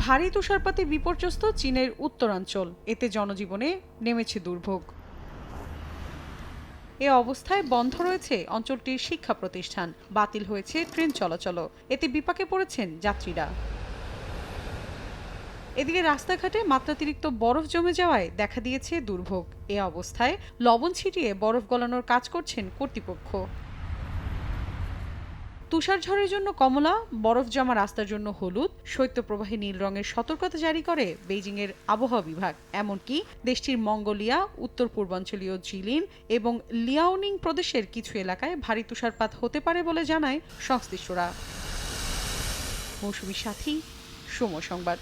ভারী তুষারপাতে বিপর্যস্ত চীনের উত্তরাঞ্চল, এতে জনজীবনে নেমেছে দুর্ভোগ। এ অবস্থায় বন্ধ রয়েছে অঞ্চলটির শিক্ষা প্রতিষ্ঠান, বাতিল হয়েছে ট্রেন চলাচলও, এতে বিপাকে পড়েছেন যাত্রীরা। এদিকে রাস্তাঘাটে মাত্রাতিরিক্ত বরফ জমে যাওয়ায় দেখা দিয়েছে দুর্ভোগ। এ অবস্থায় লবণ ছিটিয়ে বরফ গলানোর কাজ করছেন কর্তৃপক্ষ। তুষারঝড়ের জন্য কমলা, বরফ জমা রাস্তার জন্য হলুদ, শৈত্যপ্রবাহে নীল রঙের সতর্কতা জারি করে বেইজিংয়ের আবহাওয়া বিভাগ। এমনকি দেশটির মঙ্গোলিয়া, উত্তর পূর্বাঞ্চলীয় জিলিন এবং লিয়াওনিং প্রদেশের কিছু এলাকায় ভারী তুষারপাত হতে পারে বলে জানায় সংশ্লিষ্টরা। মৌসুমী সাথী, সময় সংবাদ।